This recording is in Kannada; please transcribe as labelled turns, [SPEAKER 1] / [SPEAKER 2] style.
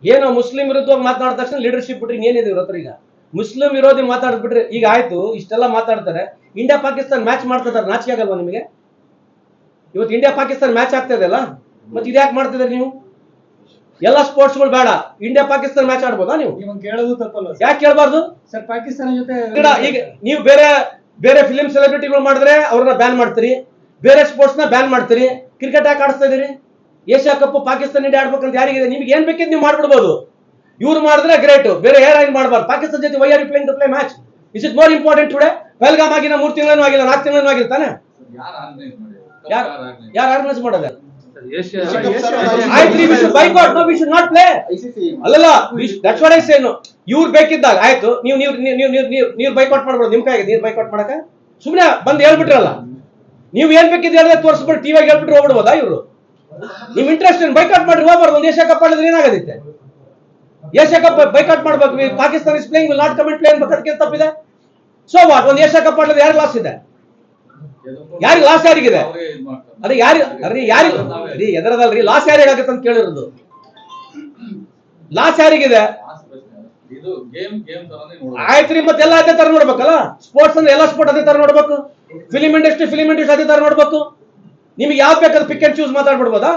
[SPEAKER 1] ಏನೋ ಮುಸ್ಲಿಂ ವಿರುದ್ಧವಾಗಿ ಮಾತನಾಡಿದ ತಕ್ಷಣ ಲೀಡರ್ಶಿಪ್ ಬಿಟ್ರಿ ಏನಿದೆ ಇವ್ರ ಹತ್ರ? ಈಗ ಮುಸ್ಲಿಂ ವಿರೋಧಿ ಮಾತಾಡ್ಬಿಟ್ರೆ ಈಗ ಆಯ್ತು, ಇಷ್ಟೆಲ್ಲ ಮಾತಾಡ್ತಾರೆ. ಇಂಡಿಯಾ ಪಾಕಿಸ್ತಾನ ಮ್ಯಾಚ್ ಮಾಡ್ತಿದ್ದಾರೆ, ನಾಚಿಕೆ ಆಗಲ್ವಾ ನಿಮಗೆ? ಇವತ್ತು ಇಂಡಿಯಾ ಪಾಕಿಸ್ತಾನ ಮ್ಯಾಚ್ ಆಗ್ತಾ ಇದೆಯಲ್ಲ, ಮತ್ತೆ ಇದ್ಯಾಕೆ ಮಾಡ್ತಿದ್ದಾರೆ ನೀವು? ಎಲ್ಲ ಸ್ಪೋರ್ಟ್ಸ್ಗಳು ಬೇಡ, ಇಂಡಿಯಾ ಪಾಕಿಸ್ತಾನ ಮ್ಯಾಚ್ ಆಡ್ಬೋದಾ ನೀವು?
[SPEAKER 2] ಕೇಳೋದು ತಪ್ಪಲ್ಲ.
[SPEAKER 1] ಯಾಕೆ ಕೇಳಬಾರ್ದು
[SPEAKER 2] ಸರ್? ಪಾಕಿಸ್ತಾನ ಜೊತೆ
[SPEAKER 1] ಈಗ ನೀವು ಬೇರೆ ಬೇರೆ ಫಿಲಿಂ ಸೆಲೆಬ್ರಿಟಿಗಳು ಮಾಡಿದ್ರೆ ಅವ್ರನ್ನ ಬ್ಯಾನ್ ಮಾಡ್ತೀರಿ, ಬೇರೆ ಸ್ಪೋರ್ಟ್ಸ್ ನ ಬ್ಯಾನ್ ಮಾಡ್ತೀರಿ. ಕ್ರಿಕೆಟ್ ಯಾಕೆ ಆಡಿಸ್ತಾ ಇದೀರಿ? ಏಷ್ಯಾ ಕಪ್ ಪಾಕಿಸ್ತಾನ ಇಂಡಿಯಾ ಆಡ್ಬೇಕಂತ ಯಾರಿಗಿದೆ? ನಿಮ್ಗೆ ಏನ್ ಬೇಕಿದ್ ನೀವು ಮಾಡ್ಬಿಡ್ಬೋದು. ಇವ್ರು ಮಾಡಿದ್ರೆ ಗ್ರೇಟ್, ಬೇರೆ ಏರ್ ಮಾಡಬಾರ್ದು. ಪಾಕಿಸ್ತಾನ ಜೊತೆ why are you playing to play match? Is it more important today? Pahalgam ಆಗಿನ 3 ತಿಂಗಳೂ ಆಗಿಲ್ಲ, 4 ತಿಂಗಳೂ ಆಗಿಲ್ಲ ತಾನೆ? ಯಾರು ಆರ್ಗನೈಸ್ ಮಾಡೋದು? ಇವ್ರು ಬೇಕಿದ್ದಾಗ ಆಯ್ತು, ನೀವು ಬೈಕಾಟ್ ಮಾಡ್ಬೋದು. ನಿಮ್ ಕೈಗೆ ನೀರ್ ಬೈಕಾಟ್ ಮಾಡಕ ಸುಮ್ನೆ ಬಂದ್ ಹೇಳ್ಬಿಟ್ರಲ್ಲ. ನೀವು ಏನ್ ಬೇಕಿದ್ ಹೇಳಿದ್ರೆ ತೋರಿಸ್ಬಿಟ್ಟು ಟಿವಿಯಾಗಿ ಹೇಳ್ಬಿಟ್ರೆ ಹೋಗ್ಬಿಡ್ಬೋದಾ ಇವ್ರು? ನಿಮ್ ಇಂಟ್ರೆಸ್ಟ್ ಬೈಕಾಟ್ ಮಾಡ್ರಿ, ಹೋಗ್ಬಾರ್ದು. ಒಂದು ಏಷ್ಯಾ ಕಪ್ ಆಡಿದ್ರೆ ಏನಾಗತ್ತೆ? ಏಷ್ಯಾ ಕಪ್ ಬೈಕಾಟ್ ಮಾಡ್ಬೇಕು. Pakistan is playing, will not come and play ಅನ್ಬೇಕದಕ್ಕೆ ತಪ್ಪಿದೆ. So what? ಒಂದು ಏಷ್ಯಾ ಕಪ್ ಆಡಿದ್ರೆ ಯಾರಿಗೆ ಲಾಸ್ ಇದೆ? ಯಾರಿಗೆ ಲಾಸ್? ಯಾರಿಗಿದೆ? ಅದೇ ಯಾರಿಗೆ ಎದರದಲ್ರಿ ಲಾಸ್ ಯಾರಿಗಾಗತ್ತೆ ಅಂತ ಕೇಳಿರೋದು. ಲಾಸ್ ಯಾರಿಗಿದೆ? ಆಯ್ತ್ರಿ, ಮತ್ತೆ ಎಲ್ಲ ಅದೇ ತರ ನೋಡ್ಬೇಕಲ್ಲ. ಸ್ಪೋರ್ಟ್ಸ್ ಅಂದ್ರೆ ಎಲ್ಲ ಸ್ಪೋರ್ಟ್ ಅದೇ ತರ ನೋಡ್ಬೇಕು. ಫಿಲಿಂ ಇಂಡಸ್ಟ್ರಿ ಅದೇ ತರ ನೋಡ್ಬೇಕು. ನಿಮ್ಗೆ ಯಾವ್ದು ಬೇಕಾದ್ರೆ ಪಿಕ್ ಅಂಡ್ ಚೂಸ್ ಮಾತಾಡ್ಬಿಡ್ಬೋದಾ?